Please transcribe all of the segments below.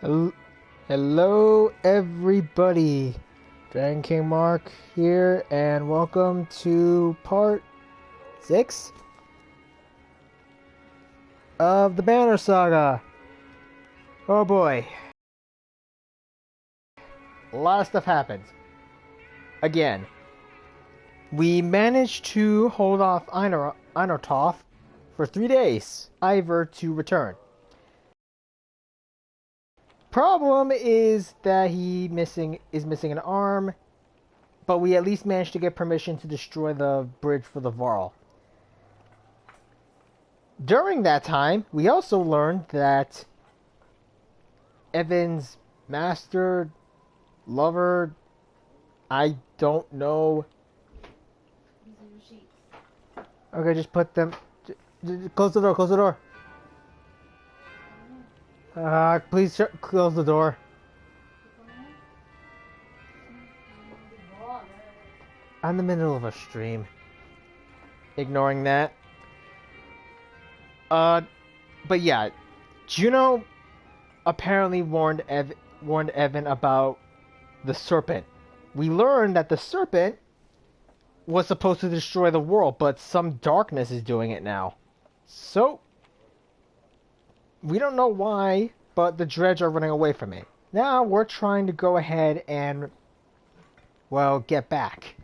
Hello, everybody. Dragon King Mark here, and welcome to part 6 of the Banner Saga. Oh boy. A lot of stuff happened. Again. We managed to hold off Einortoth for 3 days. Ivor to return. Problem is that he is missing an arm, but we at least managed to get permission to destroy the bridge for the Varl. During that time, we also learned that Evan's master, lover, I don't know. Okay, just put them. Close the door. Close the door. Please close the door. I'm in the middle of a stream. Ignoring that. But yeah, Juno apparently warned Evan about the serpent. We learned that the serpent was supposed to destroy the world, but some darkness is doing it now. So we don't know why, but the Dredge are running away from it. Now we're trying to go ahead and, well, get back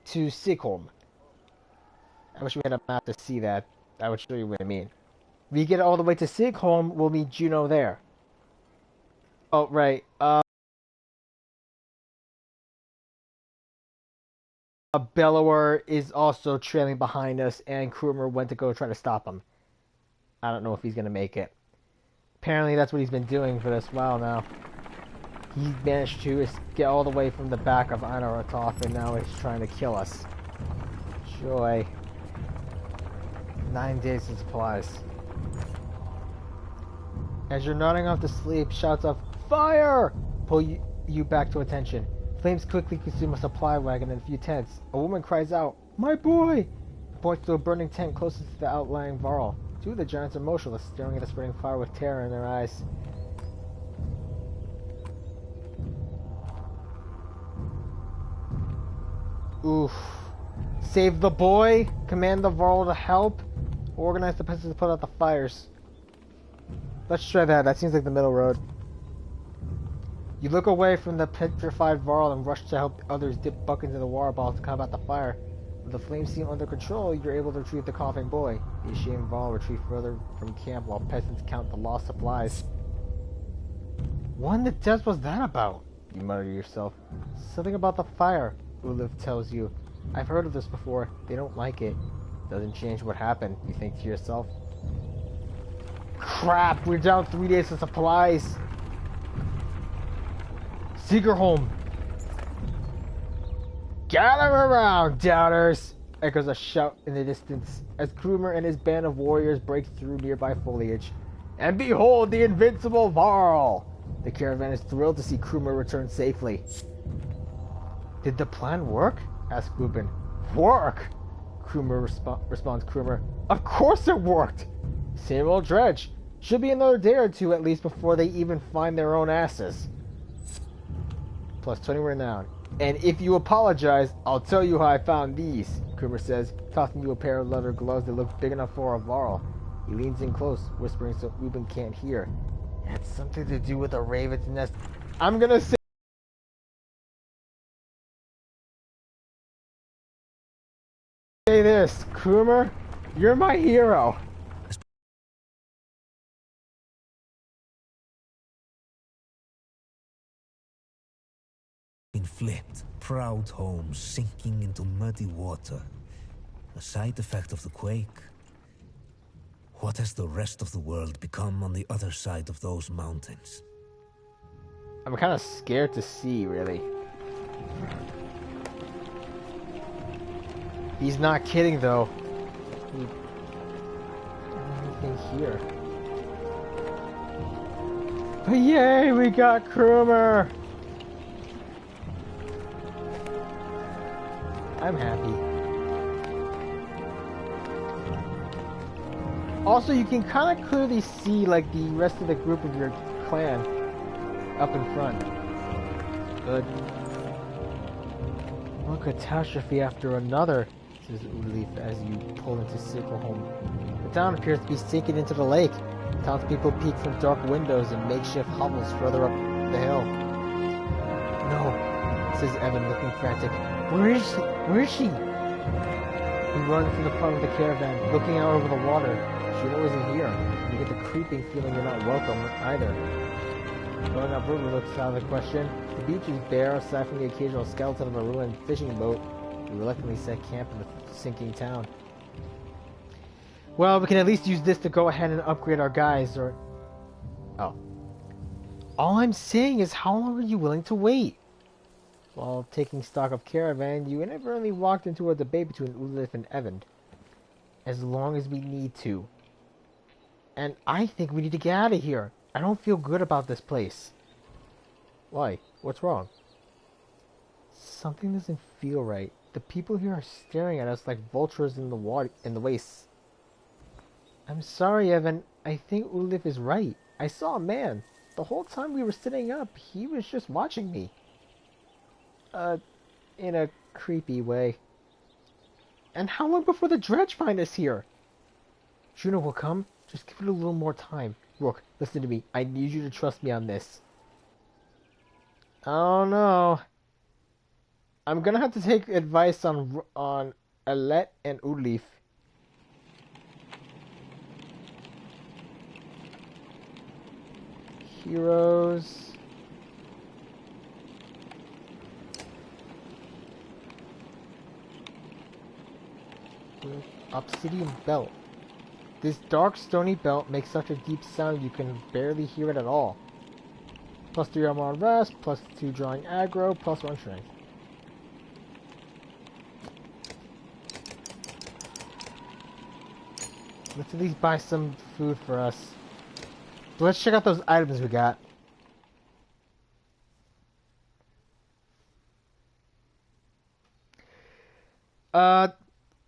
to Sigrholm. I wish we had a map to see that. I would show you what I mean. If we get all the way to Sigrholm, we'll meet Juno there. Oh, right. Bellower is also trailing behind us, and Krumer went to go try to stop him. I don't know if he's going to make it. Apparently that's what he's been doing for this while now. He managed to get all the way from the back of Einortoth, and now he's trying to kill us. Joy. 9 days of supplies. As you're nodding off to sleep, shouts of "Fire!" pull you back to attention. Flames quickly consume a supply wagon and a few tents. A woman cries out, "My boy!" Points to a burning tent closest to the outlying Varl. Two of the giants are motionless, staring at the spreading fire with terror in their eyes. Oof. Save the boy, command the Varl to help, organize the peasants to put out the fires. Let's try that. That seems like the middle road. You look away from the petrified Varl and rush to help others dip buckets into the water bottles to combat the fire. With the flames seem under control, you're able to retrieve the coughing boy. The ashamed Varl retreat further from camp while peasants count the lost supplies. What in the depths was that about? You mutter to yourself. Something about the fire, Uliv tells you. I've heard of this before. They don't like it. Doesn't change what happened, you think to yourself. Crap, we're down 3 days of supplies. Sigrholm! Gather around, doubters! Echoes a shout in the distance as Krumer and his band of warriors break through nearby foliage. And behold the invincible Varl! The caravan is thrilled to see Krumer return safely. Did the plan work? Asks Lupin. Work? Responds Krumer. Of course it worked! Same old Dredge. Should be another day or two at least before they even find their own asses. Plus 20 renown. And if you apologize, I'll tell you how I found these, Krumer says, tossing you a pair of leather gloves that look big enough for a Varl. He leans in close, whispering so Ruben can't hear. It had something to do with a raven's nest. I'm gonna say this, Krumer, you're my hero. Flipped, proud homes sinking into muddy water. A side effect of the quake. What has the rest of the world become on the other side of those mountains? I'm kind of scared to see, really. He's not kidding, though. Anything here? But yay, we got Krumer! I'm happy. Also, you can kind of clearly see, like, the rest of the group of your clan. up in front. Good. One catastrophe after another, says Udleaf as you pull into Sigrholm. The town appears to be sinking into the lake. Townspeople peek from dark windows and makeshift hovels further up the hill. No, says Evan, looking frantic. Where is she? Where is she? He runs to the front of the caravan, looking out over the water. Juno isn't here. You get the creeping feeling you're not welcome either. Going upriver looks out of the question. The beach is bare, aside from the occasional skeleton of a ruined fishing boat. We reluctantly set camp in the sinking town. Well, we can at least use this to go ahead and upgrade our guys, or... Oh. All I'm saying is, how long are you willing to wait? While taking stock of Caravan, you inadvertently walked into a debate between Udleaf and Evan. As long as we need to. And I think we need to get out of here. I don't feel good about this place. Why? What's wrong? Something doesn't feel right. The people here are staring at us like vultures in the water, in the wastes. I'm sorry, Evan. I think Udleaf is right. I saw a man. The whole time we were sitting up, he was just watching me. In a creepy way. And how long before the dredge find us here? Juno will come. Just give it a little more time. Rook, listen to me. I need you to trust me on this. Oh no. I'm gonna have to take advice on Alette and Udleaf. Heroes. Obsidian belt. This dark stony belt makes such a deep sound you can barely hear it at all. Plus 3 armor on rest, plus 2 drawing aggro, plus 1 strength. Let's at least buy some food for us. So let's check out those items we got.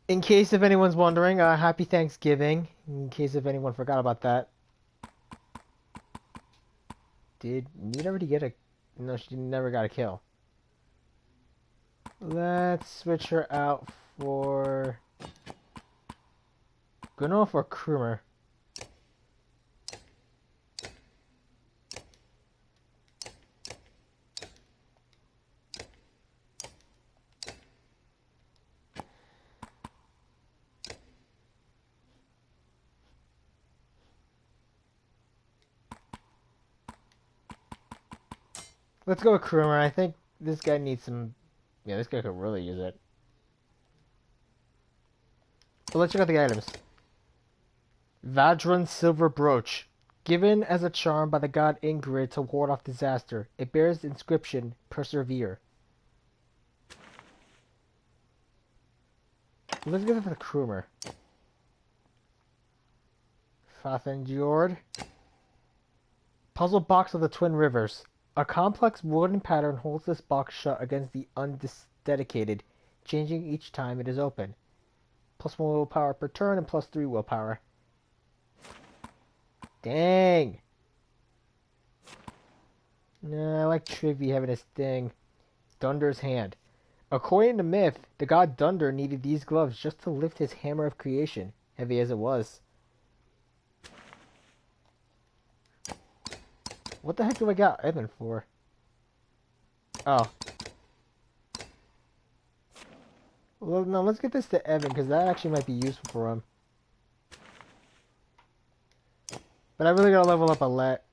In case if anyone's wondering, happy Thanksgiving. In case if anyone forgot about that. Did Need already get a... No, she never got a kill. Let's switch her out for... Gonna go for Krumer. Let's go with Krumer. I think this guy needs some... Yeah, this guy could really use it. So let's check out the items. Vadron Silver Brooch. Given as a charm by the god Ingrid to ward off disaster. It bears the inscription, Persevere. Let's give it for the Krumer. Fathenjord. Puzzle box of the Twin Rivers. A complex wooden pattern holds this box shut against the undedicated, changing each time it is open. Plus 1 willpower per turn and plus 3 willpower. Dang! Nah, I like Trivy having his thing. Dunder's Hand. According to myth, the god Dunder needed these gloves just to lift his hammer of creation, heavy as it was. What the heck do I got Evan for? Oh. Well, no, let's get this to Evan, because that actually might be useful for him. But I really gotta level up Alette.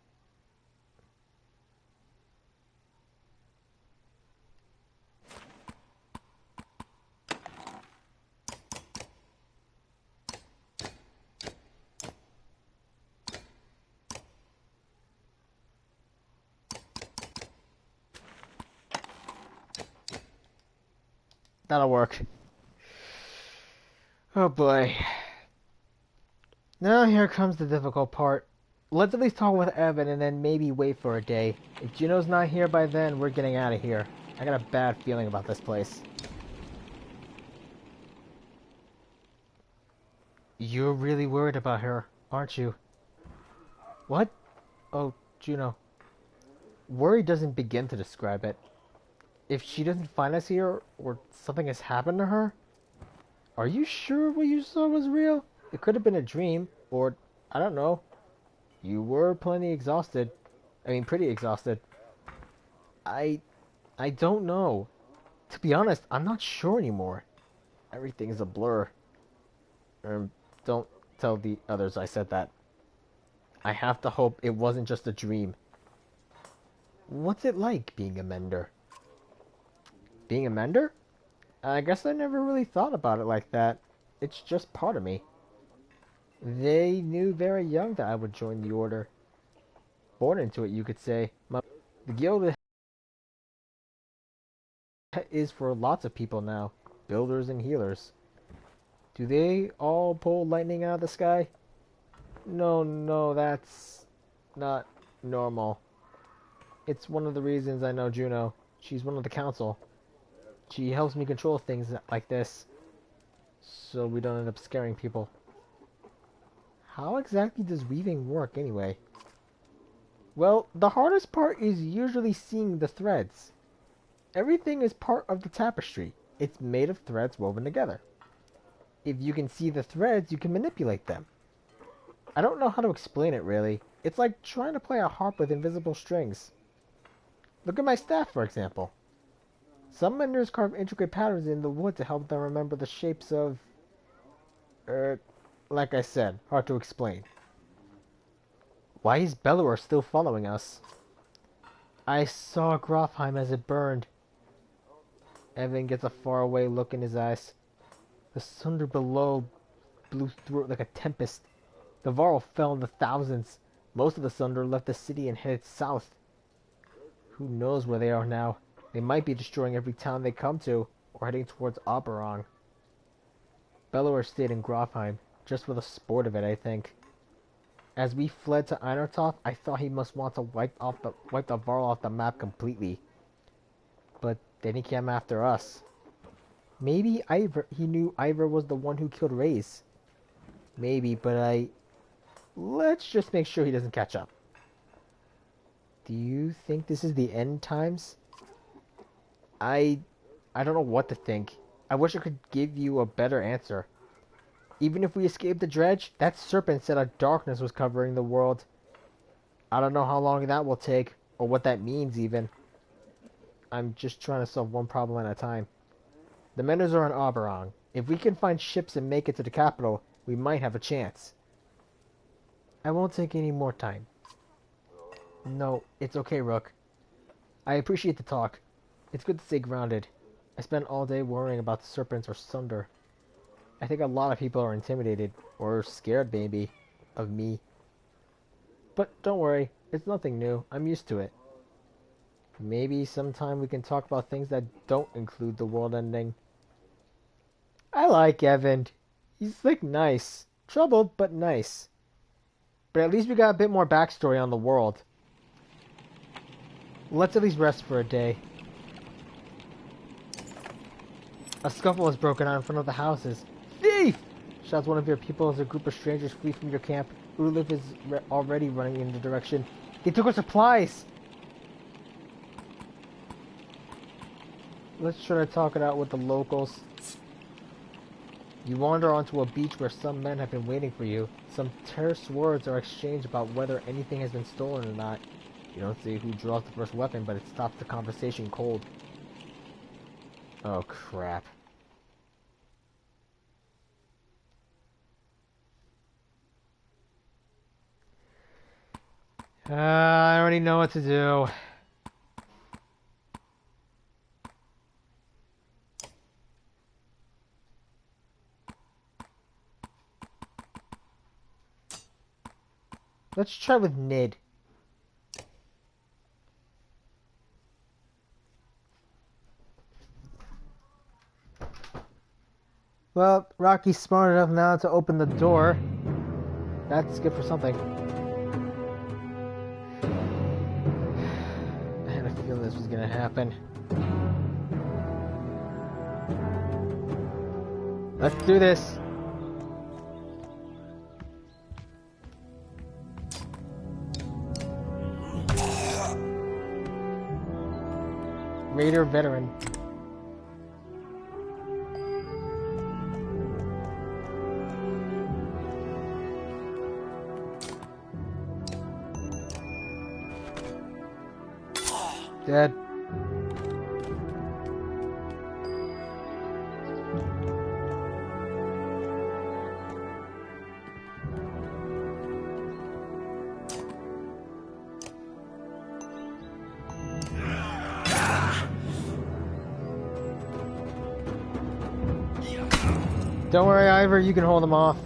That'll work. Oh boy. Now here comes the difficult part. Let's at least talk with Evan and then maybe wait for a day. If Juno's not here by then, we're getting out of here. I got a bad feeling about this place. You're really worried about her, aren't you? What? Oh, Juno. Worry doesn't begin to describe it. If she doesn't find us here, or something has happened to her, are you sure what you saw was real? It could have been a dream, or, I don't know. You were pretty exhausted. I, I don't know. To be honest, I'm not sure anymore. Everything's a blur. Don't tell the others I said that. I have to hope it wasn't just a dream. What's it like being a mender? Being a mender? I guess I never really thought about it like that. It's just part of me. They knew very young that I would join the order. Born into it, you could say. The guild is for lots of people now. Builders and healers. Do they all pull lightning out of the sky? No, that's not normal. It's one of the reasons I know Juno. She's one of the council. She helps me control things like this, so we don't end up scaring people. How exactly does weaving work anyway? Well, the hardest part is usually seeing the threads. Everything is part of the tapestry. It's made of threads woven together. If you can see the threads, you can manipulate them. I don't know how to explain it really. It's like trying to play a harp with invisible strings. Look at my staff, for example. Some menders carve intricate patterns in the wood to help them remember the shapes of... like I said, hard to explain. Why is Belluar still following us? I saw Grofheim as it burned. Evan gets a faraway look in his eyes. The thunder below blew through it like a tempest. The Varl fell in the thousands. Most of the thunder left the city and headed south. Who knows where they are now? They might be destroying every town they come to, or heading towards Oberon. Belluar stayed in Grofheim, just for the sport of it, I think. As we fled to Einartoth, I thought he must want to wipe the Varl off the map completely. But then he came after us. Maybe he knew Ivor was the one who killed Reyes. Maybe, but let's just make sure he doesn't catch up. Do you think this is the end times? I don't know what to think. I wish I could give you a better answer. Even if we escape the dredge, that serpent said a darkness was covering the world. I don't know how long that will take, or what that means even. I'm just trying to solve one problem at a time. The Menders are in Oberon. If we can find ships and make it to the capital, we might have a chance. I won't take any more time. No, it's okay, Rook. I appreciate the talk. It's good to stay grounded. I spent all day worrying about the serpents or thunder. I think a lot of people are intimidated, or scared maybe, of me. But don't worry, it's nothing new. I'm used to it. Maybe sometime we can talk about things that don't include the world ending. I like Evan. He's like nice. Troubled, but nice. But at least we got a bit more backstory on the world. Let's at least rest for a day. A scuffle has broken out in front of the houses. Thief! Shouts one of your people as a group of strangers flee from your camp. Ulif is already running in the direction. They took our supplies! Let's try to talk it out with the locals. You wander onto a beach where some men have been waiting for you. Some terse words are exchanged about whether anything has been stolen or not. You don't see who draws the first weapon, but it stops the conversation cold. Oh, crap. I already know what to do. Let's try with Nid. Well, Rocky's smart enough now to open the door. That's good for something. I had a feeling this was gonna happen. Let's do this. Raider veteran. Dead. Don't worry, Ivor, you can hold them off.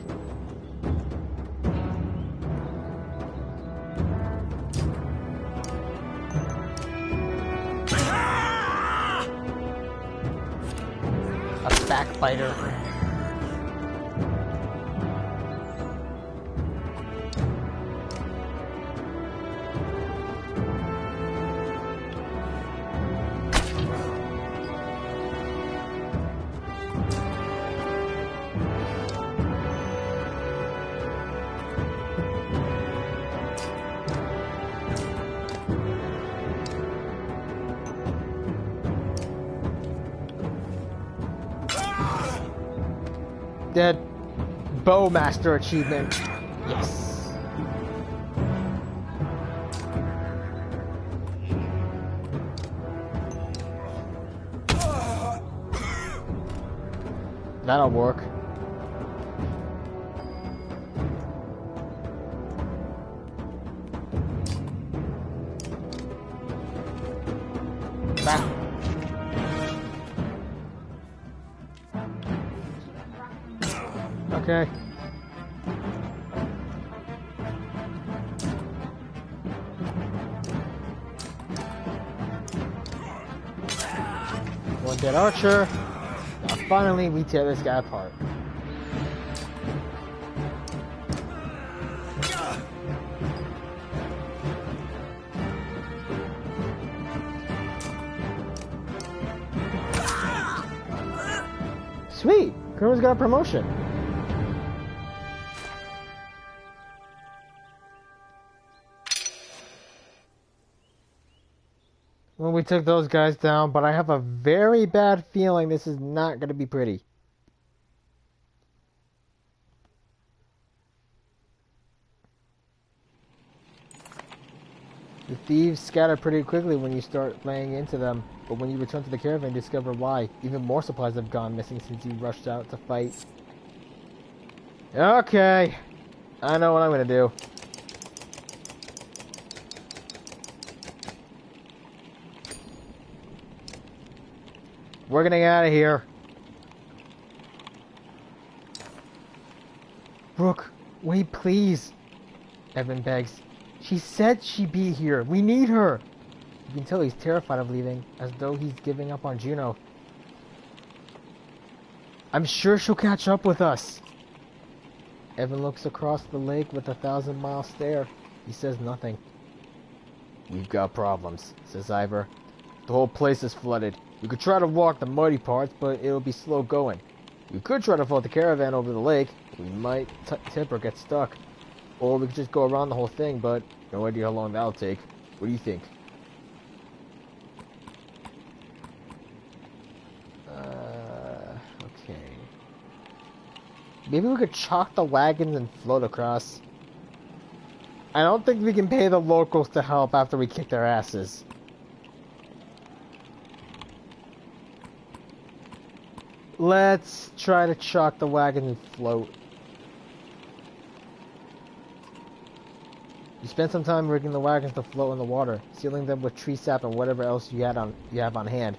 A backbiter. Dead. Bowmaster achievement. Yes. That'll work. Back. Okay. One dead archer. Now finally we tear this guy apart. Sweet! Kurma's got a promotion. Well, we took those guys down, but I have a very bad feeling this is not going to be pretty. The thieves scatter pretty quickly when you start laying into them, but when you return to the caravan, you discover why. Even more supplies have gone missing since you rushed out to fight. Okay, I know what I'm going to do. We're getting out of here. Brooke, wait please. Evan begs. She said she'd be here. We need her. You can tell he's terrified of leaving, as though he's giving up on Juno. I'm sure she'll catch up with us. Evan looks across the lake with a 1,000-mile stare. He says nothing. We've got problems, says Ivor. The whole place is flooded. We could try to walk the muddy parts, but it'll be slow going. We could try to float the caravan over the lake. We might tip or get stuck. Or we could just go around the whole thing, but no idea how long that'll take. What do you think? Okay. Maybe we could chalk the wagons and float across. I don't think we can pay the locals to help after we kick their asses. Let's try to chalk the wagon and float. You spend some time rigging the wagons to float in the water, sealing them with tree sap and whatever else you have on hand.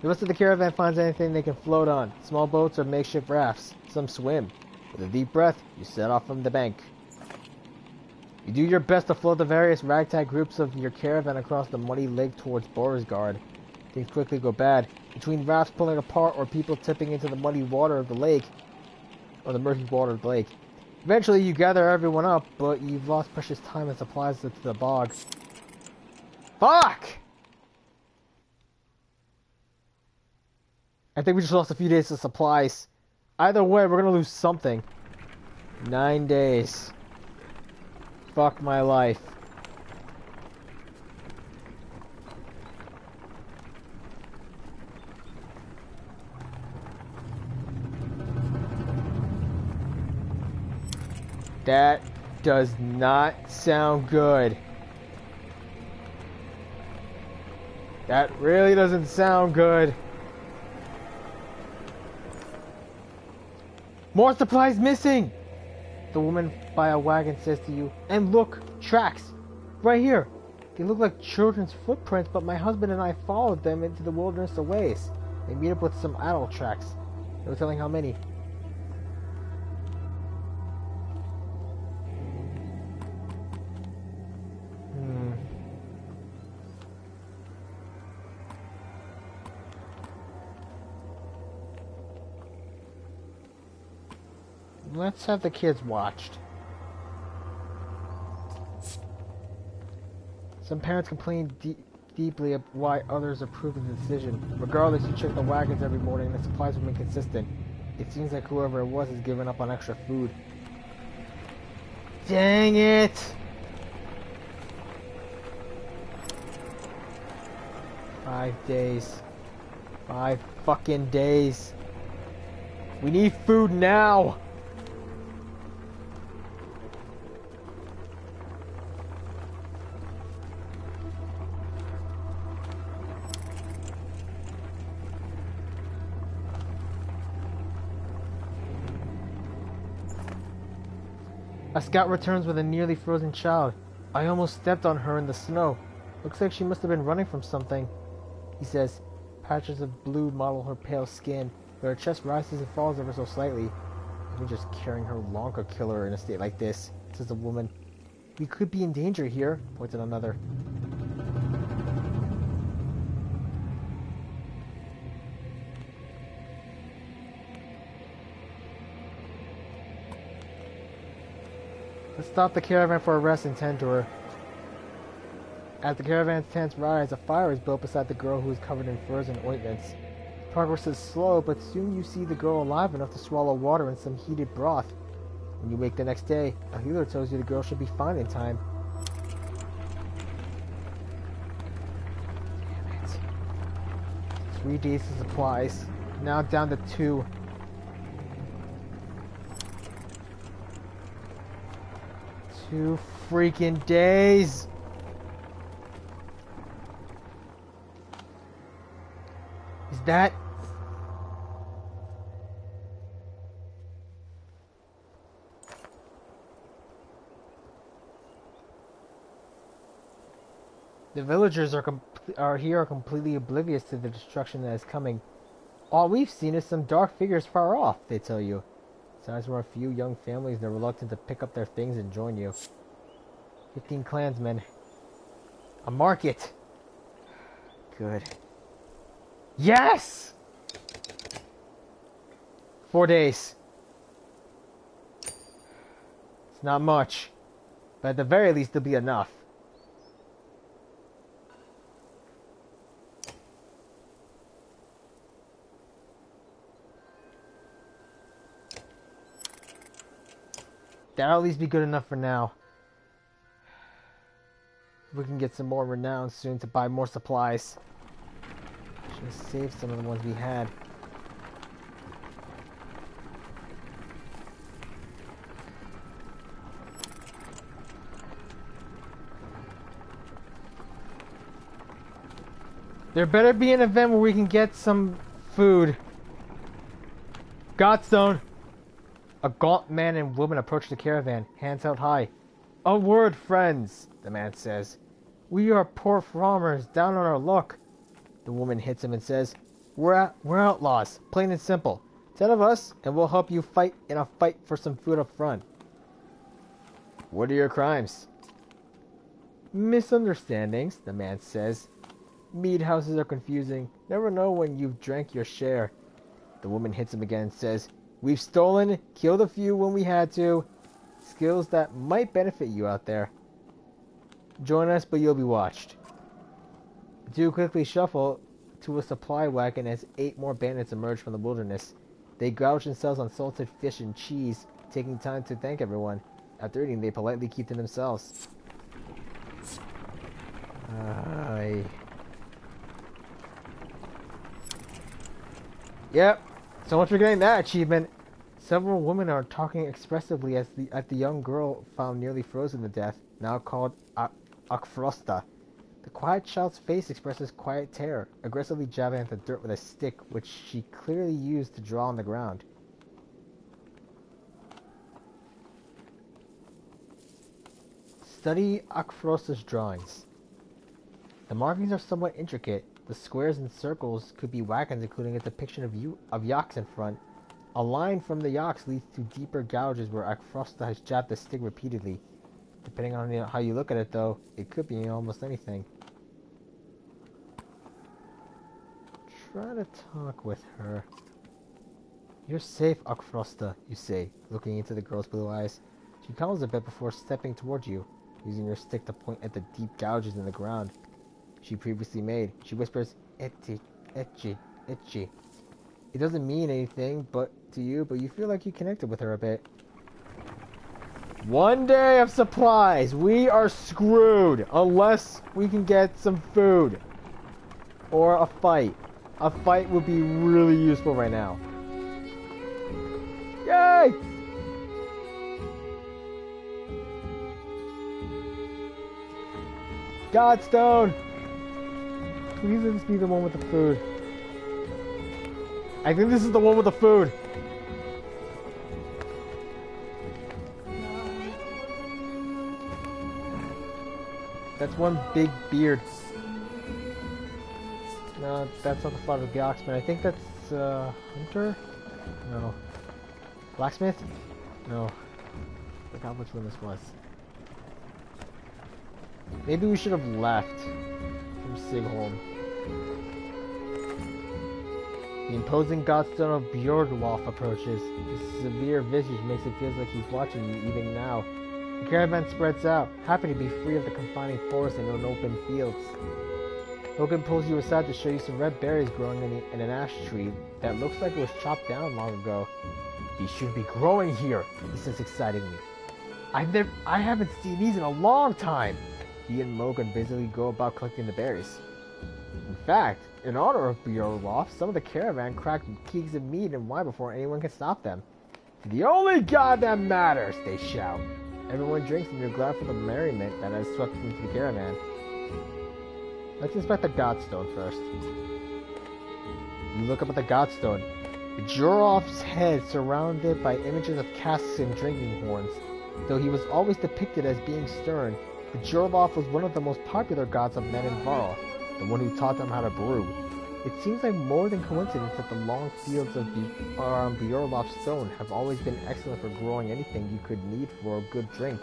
The rest of the caravan finds anything they can float on, small boats or makeshift rafts. Some swim. With a deep breath, you set off from the bank. You do your best to float the various ragtag groups of your caravan across the muddy lake towards Borisgard. Things quickly go bad. Between rafts pulling apart or people tipping into the muddy water of the lake, or the murky water of the lake. Eventually you gather everyone up, but you've lost precious time and supplies to the bog. Fuck! I think we just lost a few days of supplies. Either way, we're gonna lose something. 9 days. Fuck my life. That does not sound good. That really doesn't sound good. More supplies missing! The woman by a wagon says to you, and look, tracks! Right here! They look like children's footprints, but my husband and I followed them into the wilderness a ways. They meet up with some adult tracks. No telling how many. Let's have the kids watched. Some parents complain deeply of why others approve of the decision. Regardless, you check the wagons every morning and the supplies remain consistent. It seems like whoever it was has given up on extra food. Dang it! 5 days. 5 fucking days. We need food now! A scout returns with a nearly frozen child. I almost stepped on her in the snow. Looks like she must have been running from something. He says, patches of blue model her pale skin, but her chest rises and falls ever so slightly. Even just carrying her along could kill her in a state like this, says the woman. We could be in danger here, points at another. Let's stop the caravan for a rest and tend to her. As the caravan's tents rise, a fire is built beside the girl who is covered in furs and ointments. Progress is slow, but soon you see the girl alive enough to swallow water in some heated broth. When you wake the next day, a healer tells you the girl should be fine in time. Damn it. 3 days of supplies. Now down to 2. Two freaking days! Is that... The villagers are completely oblivious to the destruction that is coming. All we've seen is some dark figures far off, they tell you. Signs from a few young families, they're reluctant to pick up their things and join you. 15 clansmen. A market! Good. Yes! 4 days. It's not much, but at the very least it'll be enough. That'll at least be good enough for now. We can get some more renown soon to buy more supplies. Should have saved some of the ones we had. There better be an event where we can get some food. Godstone! A gaunt man and woman approach the caravan, hands held high. A word, friends, the man says. We are poor farmers, down on our luck. The woman hits him and says, We're outlaws, plain and simple. 10 of us, and we'll help you fight in a fight for some food up front. What are your crimes? Misunderstandings, the man says. Mead houses are confusing. Never know when you've drank your share. The woman hits him again and says, We've stolen, killed a few when we had to. Skills that might benefit you out there. Join us, but you'll be watched. The two quickly shuffle to a supply wagon as 8 more bandits emerge from the wilderness. They gouge themselves on salted fish and cheese, taking time to thank everyone. After eating, they politely keep to themselves. Yep. So much for getting that achievement. Several women are talking expressively at the young girl found nearly frozen to death, now called Akfrosta. The quiet child's face expresses quiet terror, aggressively jabbing at the dirt with a stick, which she clearly used to draw on the ground. Study Akfrosta's drawings. The markings are somewhat intricate. The squares and circles could be wagons, including a depiction of yaks in front. A line from the yaks leads to deeper gouges where Akfrosta has jabbed the stick repeatedly. Depending on how you look at it, though, it could be almost anything. Try to talk with her. You're safe, Akfrosta, you say, looking into the girl's blue eyes. She calms a bit before stepping toward you, using her stick to point at the deep gouges in the ground she previously made. She whispers, "Etchi, etchi, etchi." It doesn't mean anything to you, but you feel like you connected with her a bit. One day of supplies. We are screwed unless we can get some food. Or a fight. A fight would be really useful right now. Yay! Godstone! Please let this be the one with the food. I think this is the one with the food. That's one big beard. No, that's not the father of the Oxman. I think that's Hunter? No. Blacksmith? No. I forgot which one this was. Maybe we should have left from Sigrholm. The imposing godstone of Bjordwolf approaches. His severe visage makes it feel like he's watching you even now. The caravan spreads out, happy to be free of the confining forest and on open fields. Hogan pulls you aside to show you some red berries growing in an ash tree that looks like it was chopped down long ago. These should be growing here, he says excitedly. I haven't seen these in a long time. He and Logan busily go about collecting the berries. In fact, in honor of Bjorlof, some of the caravan cracked kegs of meat and wine before anyone can stop them. The only god that matters, they shout. Everyone drinks and you're glad for the merriment that has swept into the caravan. Let's inspect the godstone first. You look up at the godstone. Bjorlof's head surrounded by images of casks and drinking horns. Though he was always depicted as being stern, Bjorlof was one of the most popular gods of men in Varl, the one who taught them how to brew. It seems like more than coincidence that the long fields of Bjorlof's stone have always been excellent for growing anything you could need for a good drink.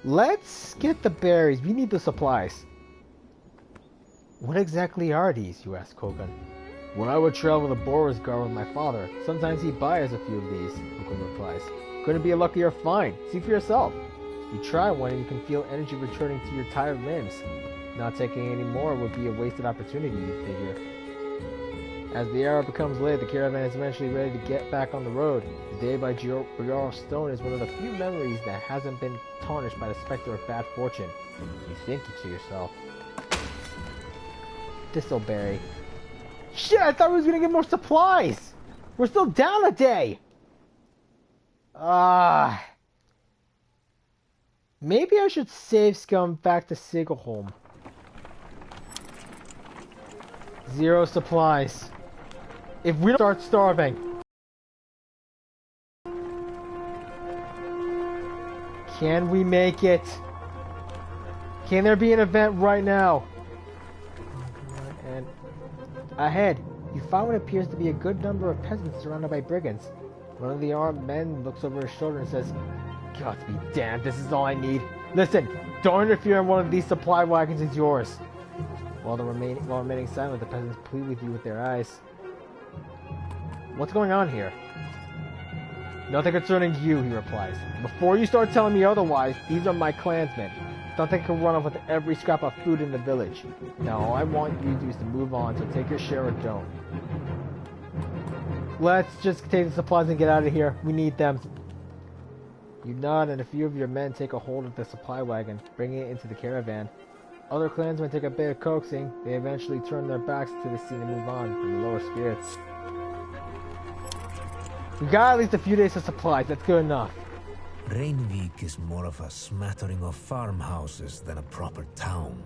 Let's get the berries. We need the supplies. What exactly are these, you ask Kogan. When I would travel the Borisgar with my father, sometimes he'd buy us a few of these, Kogan replies. Couldn't be a luckier find. See for yourself. You try one and you can feel energy returning to your tired limbs. Not taking any more would be a wasted opportunity, you figure. As the hour becomes late, the caravan is eventually ready to get back on the road. The day by Briar's Stone is one of the few memories that hasn't been tarnished by the specter of bad fortune. You think to yourself. Thistleberry. Shit, I thought we was gonna get more supplies! We're still down a day! Maybe I should save Scum back to Sigrholm. 0 supplies. If we don't start starving. Can we make it? Can there be an event right now? And ahead, you find what appears to be a good number of peasants surrounded by brigands. One of the armed men looks over his shoulder and says, God be damned, this is all I need. Listen, don't interfere in one of these supply wagons is yours. While remaining silent, the peasants plead with you with their eyes. What's going on here? Nothing concerning you, he replies. Before you start telling me otherwise, these are my clansmen. Don't think I can run off with every scrap of food in the village. Now, all I want you to do is to move on, so take your share or don't. Let's just take the supplies and get out of here. We need them. You nod and a few of your men take a hold of the supply wagon, bringing it into the caravan. Other clansmen take a bit of coaxing. They eventually turn their backs to the scene and move on in lower spirits. We got at least a few days of supplies. That's good enough. Reinvik is more of a smattering of farmhouses than a proper town.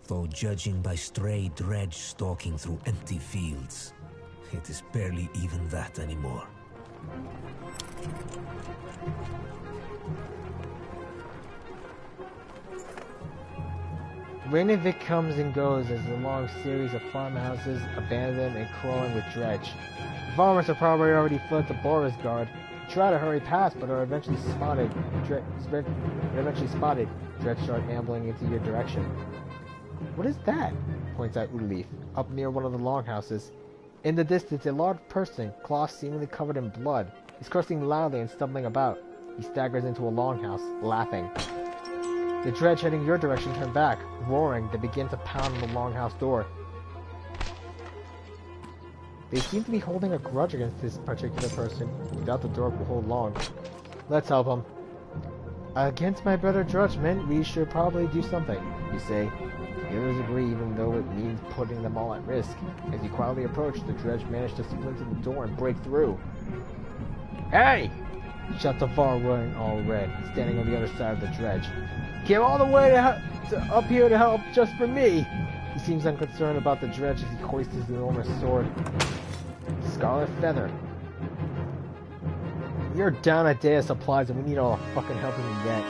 Though judging by stray dredge stalking through empty fields, it is barely even that anymore. Reinvik comes and goes as a long series of farmhouses abandoned and crawling with dredge. The farmers are probably already fled to Borisgard. Try to hurry past, but are eventually spotted. Dredge start ambling into your direction. What is that? Points out Udaleaf, up near one of the longhouses. In the distance, a large person, cloth seemingly covered in blood, is cursing loudly and stumbling about. He staggers into a longhouse, laughing. The dredge heading your direction turn back, roaring. They begin to pound on the longhouse door. They seem to be holding a grudge against this particular person. We doubt the door will hold long. Let's help him. Against my better judgment, we should probably do something, you say. The others agree, even though it means putting them all at risk. As you quietly approach, the dredge manage to splinter the door and break through. Hey! Shouts Var, wearing all red, standing on the other side of the dredge. Came all the way up here to help just for me! He seems unconcerned about the dredge as he hoists his enormous sword. Scarlet Feather. You're down a day of supplies and we need all the fucking help we can get.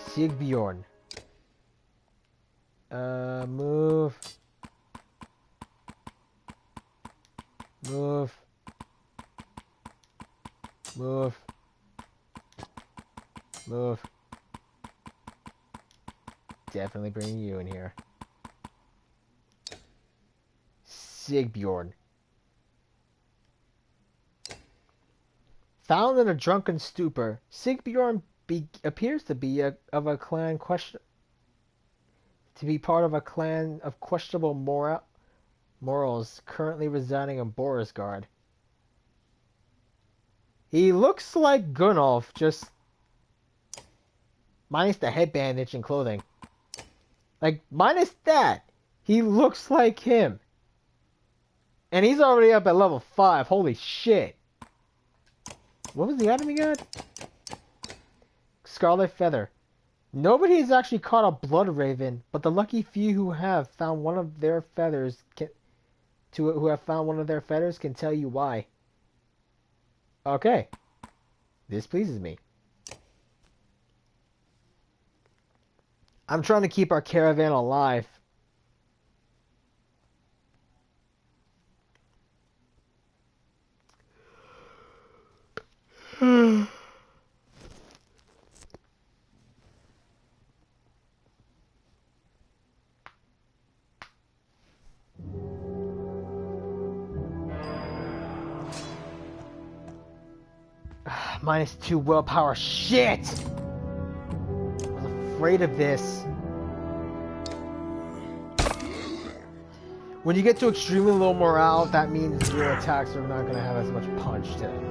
Sigbjorn. Move. Move. Move. Move. Definitely bringing you in here. Sigbjorn. Found in a drunken stupor, Sigbjorn appears to be part of a clan of questionable morals currently residing in Borisgard. He looks like Gunnulf, just minus the head bandage and clothing. Like, minus that, he looks like him. And he's already up at level 5. Holy shit. What was the item he got? Scarlet Feather. Nobody has actually caught a blood raven, but the lucky few who have found one of their feathers can tell you why. Okay. This pleases me. I'm trying to keep our caravan alive. -2 willpower. Shit! I was afraid of this. When you get to extremely low morale, that means your attacks are not going to have as much punch to them.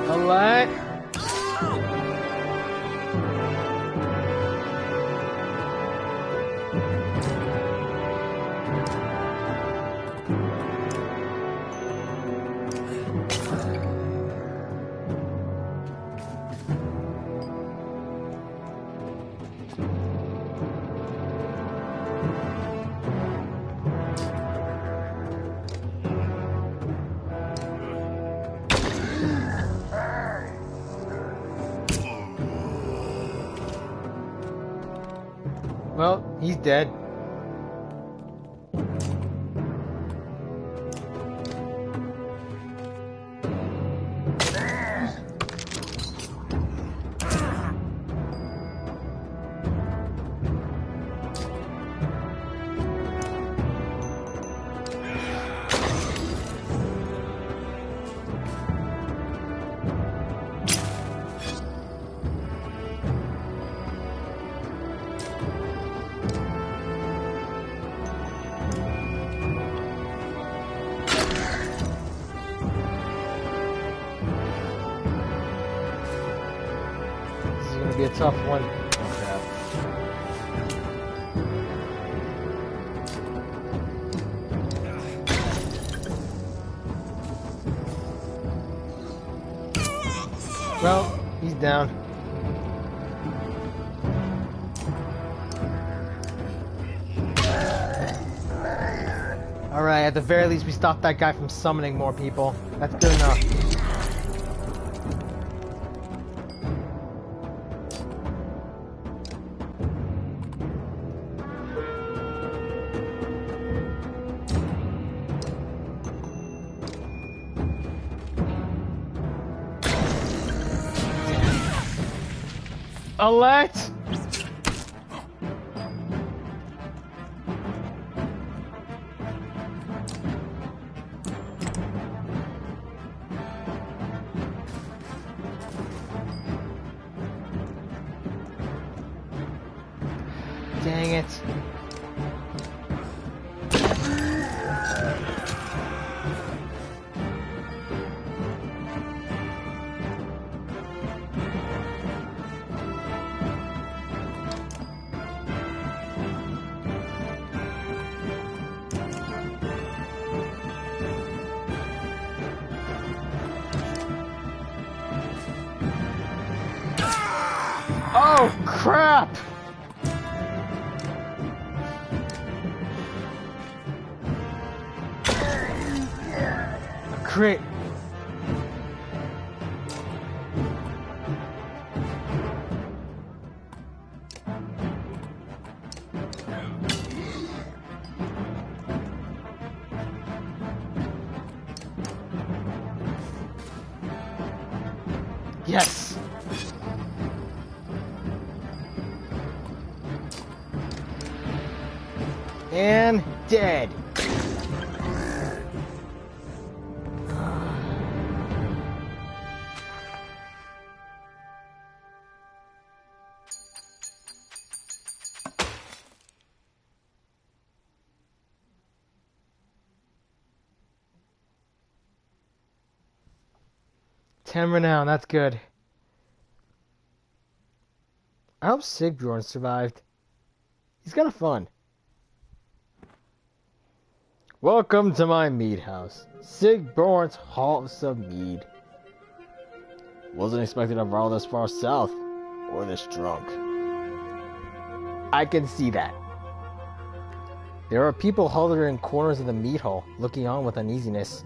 Alright. Well, he's dead. gonna be a tough one. Oh, crap. Well, he's down. Alright, at the very least we stopped that guy from summoning more people. That's good enough. Elect! Dang it. Oh, crap! Crit. Yes! And dead. Ten renown, that's good. I hope Sigrholm survived. He's kind of fun. Welcome to my mead house, Sigrholm's Halls of Mead. Wasn't expecting to borrow this far south, or this drunk. I can see that. There are people huddled in corners of the mead hall, looking on with uneasiness.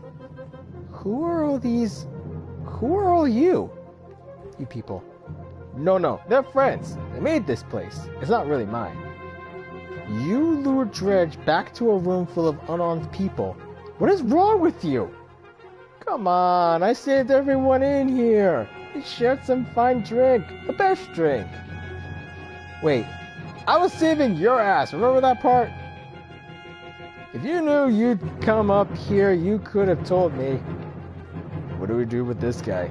Who are all these? Who are all you? You people. No, they're friends. They made this place. It's not really mine. You lured Dredge back to a room full of unarmed people. What is wrong with you? Come on, I saved everyone in here. We shared some fine drink, the best drink. Wait, I was saving your ass, remember that part? If you knew you'd come up here, you could have told me. What do we do with this guy?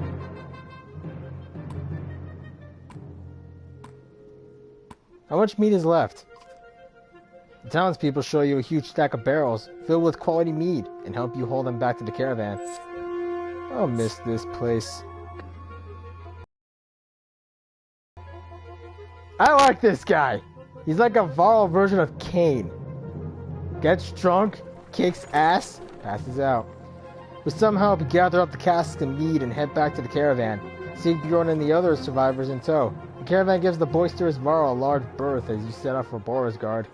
How much meat is left? The townspeople show you a huge stack of barrels filled with quality mead and help you haul them back to the caravan. I'll miss this place. I like this guy. He's like a viral version of Kane. Gets drunk, kicks ass, passes out. With some help, you gather up the casks and mead and head back to the caravan. Sigrholm and the other survivors in tow. The caravan gives the boisterous Varl a large berth as you set up for Beauregard.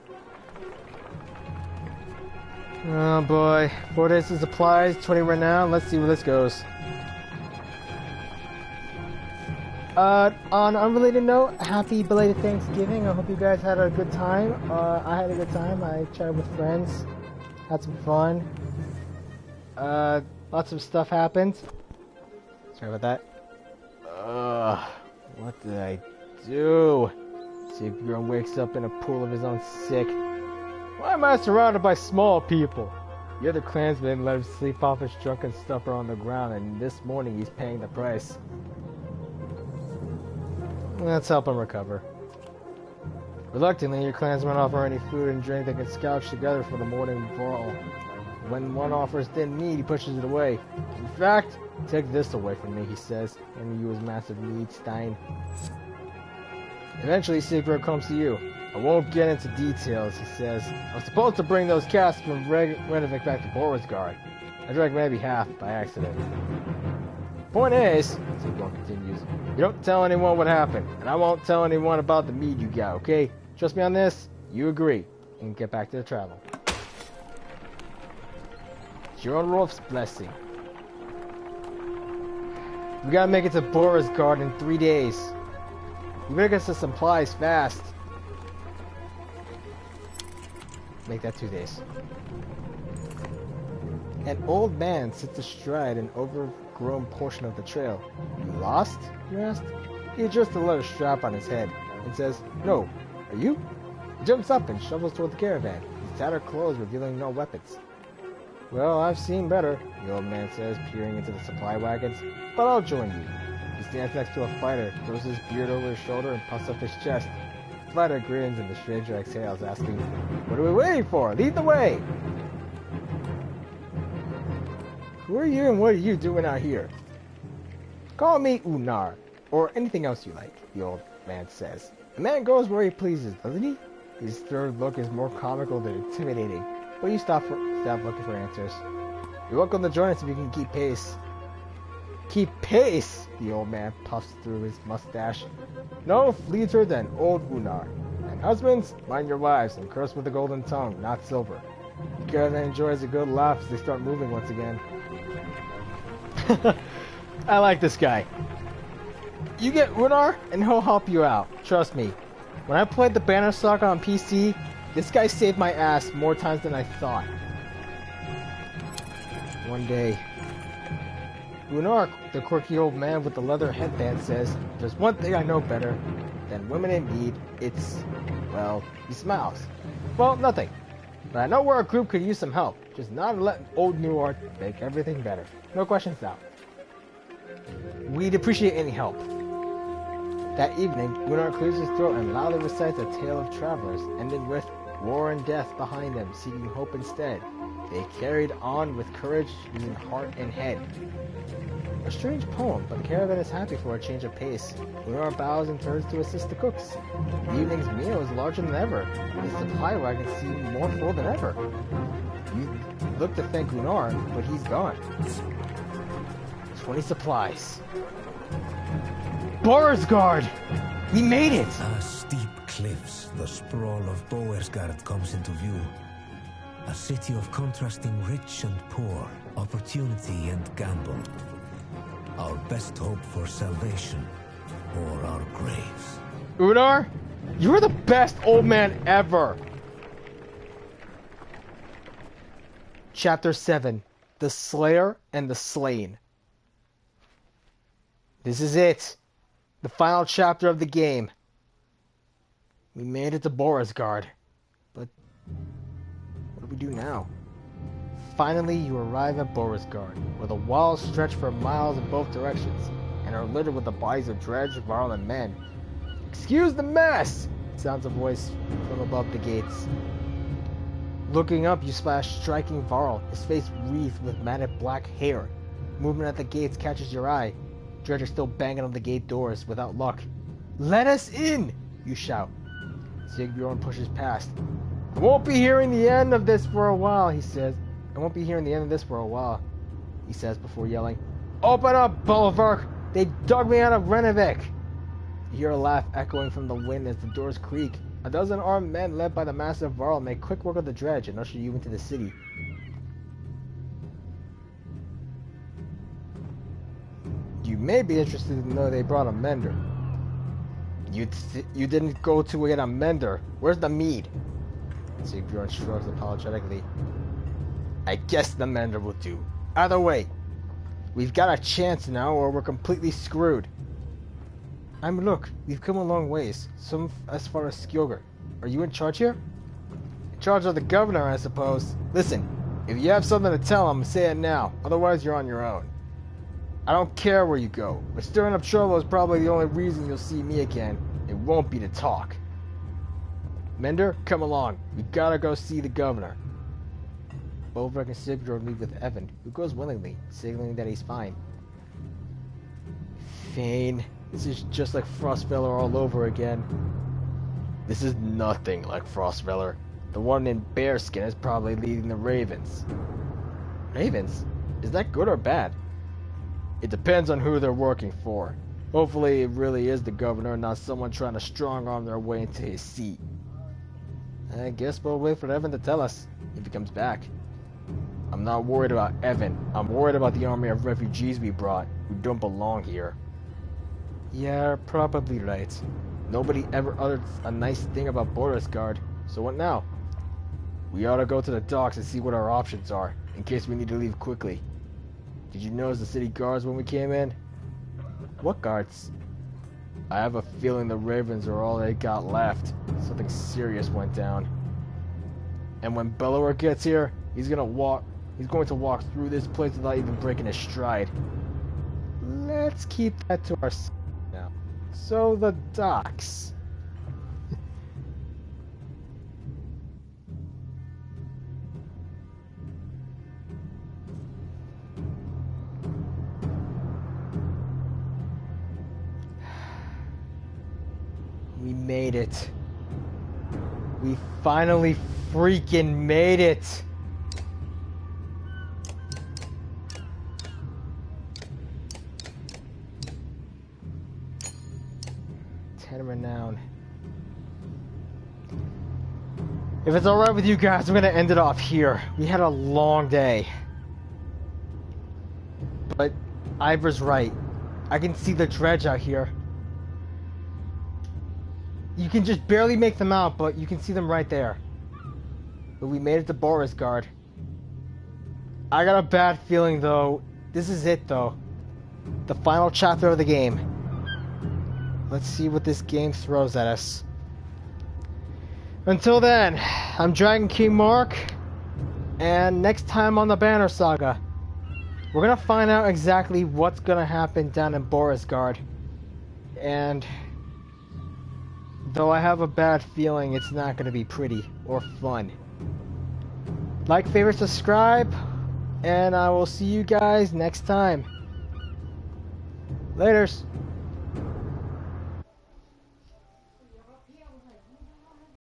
Oh boy, 4 days of supplies, 20 renown. Let's see where this goes. On an unrelated note, happy belated Thanksgiving. I hope you guys had a good time. I had a good time. I chatted with friends, had some fun. Lots of stuff happened. Sorry about that. What did I do? Sigrholm wakes up in a pool of his own sick. Why am I surrounded by small people? The other clansmen let him sleep off his drunken stupor on the ground, and this morning he's paying the price. Let's help him recover. Reluctantly, your clansmen offer any food and drink they can scouch together for the morning brawl. When one offers thin meat, he pushes it away. In fact, take this away from me, he says, and you his massive mead stein. Eventually, Sigrholm comes to you. I won't get into details, he says. I was supposed to bring those casks from Renovik back to Borisgard. I drank maybe half by accident. Point is, Sigrholm continues, you don't tell anyone what happened, and I won't tell anyone about the mead you got, okay? Trust me on this, you agree, and get back to the travel. Jornrolf's blessing. We gotta make it to Borisgard in 3 days. You better get some supplies fast. Make that 2 days. An old man sits astride an overgrown portion of the trail. You lost? You asked. He adjusts a leather strap on his head and says, No, are you? He jumps up and shovels toward the caravan, his tattered clothes revealing no weapons. Well, I've seen better, the old man says, peering into the supply wagons, but I'll join you. He stands next to a fighter, throws his beard over his shoulder, and puffs up his chest. The fighter grins and the stranger exhales, asking, What are we waiting for? Lead the way! Who are you and what are you doing out here? Call me Unar, or anything else you like, the old man says. The man goes where he pleases, doesn't he? His third look is more comical than intimidating, but you stop looking for answers. You're welcome to join us if you can keep pace. Keep pace, the old man puffs through his mustache. No fleeter than old Unar. And husbands, mind your wives and curse with a golden tongue, not silver. The caravan enjoys a good laugh as they start moving once again. I like this guy. You get Unar and he'll help you out. Trust me. When I played the Banner Saga on PC, this guy saved my ass more times than I thought. One day, Unar, the quirky old man with the leather headband, says, There's one thing I know better than women in need. It's, well, he smiles. Well, nothing. But I know where our group could use some help. Just not let old Newart make everything better. No questions now. We'd appreciate any help. That evening, Unar clears his throat and loudly recites a tale of travelers, ending with war and death behind them, seeking hope instead. They carried on with courage, using heart and head. A strange poem, but the caravan is happy for a change of pace. Unar bows and turns to assist the cooks. The evening's meal is larger than ever, and the supply wagons seem more full than ever. You look to thank Unar, but he's gone. 20 supplies. Borisgard! We made it! As steep cliffs, the sprawl of Borisgard comes into view. A city of contrasting rich and poor, opportunity and gamble. Our best hope for salvation, or our graves. Unar, you're the best old man ever! Chapter 7. The Slayer and the Slain. This is it. The final chapter of the game. We made it to Borisgard. But what do we do now? Finally, you arrive at Borisgard, where the walls stretch for miles in both directions, and are littered with the bodies of Dredge, Varl, and men. Excuse the mess! Sounds a voice from above the gates. Looking up, you splash striking Varl, his face wreathed with matted black hair. Movement at the gates catches your eye. Dredge are still banging on the gate doors without luck. Let us in! You shout. Sigbjorn pushes past. I won't be hearing the end of this for a while, he says. I won't be hearing the end of this for a while, he says before yelling. Open up, Bolvark! They dug me out of Renovik! You hear a laugh echoing from the wind as the doors creak. A dozen armed men led by the massive Varl make quick work of the dredge and usher you into the city. You may be interested to know they brought a mender. You didn't go to get a mender. Where's the mead? Sigbjorn shrugs apologetically. I guess the mender will do. Either way, we've got a chance now or we're completely screwed. Look, we've come a long ways, some as far as Skjolgr. Are you in charge here? In charge of the governor, I suppose. Listen, if you have something to tell him, say it now. Otherwise, you're on your own. I don't care where you go, but stirring up trouble is probably the only reason you'll see me again. It won't be to talk. Mender, come along. We gotta go see the governor. Bolvark and Sigbjorn leave with Evan, who goes willingly, signaling that he's fine. Fane, This is just like Frostfeller all over again. This is nothing like Frostfeller. The one in bearskin is probably leading the Ravens. Ravens? Is that good or bad? It depends on who they're working for. Hopefully it really is the governor, not someone trying to strong-arm their way into his seat. I guess we'll wait for Evan to tell us, if he comes back. I'm not worried about Evan. I'm worried about the army of refugees we brought, who don't belong here. Yeah, probably right. Nobody ever uttered a nice thing about Borisgard, so what now? We ought to go to the docks and see what our options are, in case we need to leave quickly. Did you notice the city guards when we came in? What guards? I have a feeling the Ravens are all they got left. Something serious went down. And when Bellower gets here, he's going to walk through this place without even breaking a stride. Let's keep that to ourselves now. So the docks. We made it. We finally freaking made it. Renown. If it's alright with you guys, I'm gonna end it off here. We had a long day. But Ivor's right. I can see the dredge out here. You can just barely make them out, but you can see them right there. But we made it to Borisgard. I got a bad feeling though. This is it though. The final chapter of the game. Let's see what this game throws at us. Until then, I'm Dragon King Mark, and next time on the Banner Saga, we're gonna find out exactly what's gonna happen down in Borisgard. And though I have a bad feeling it's not gonna be pretty or fun. Like, favorite, subscribe, and I will see you guys next time. Laters.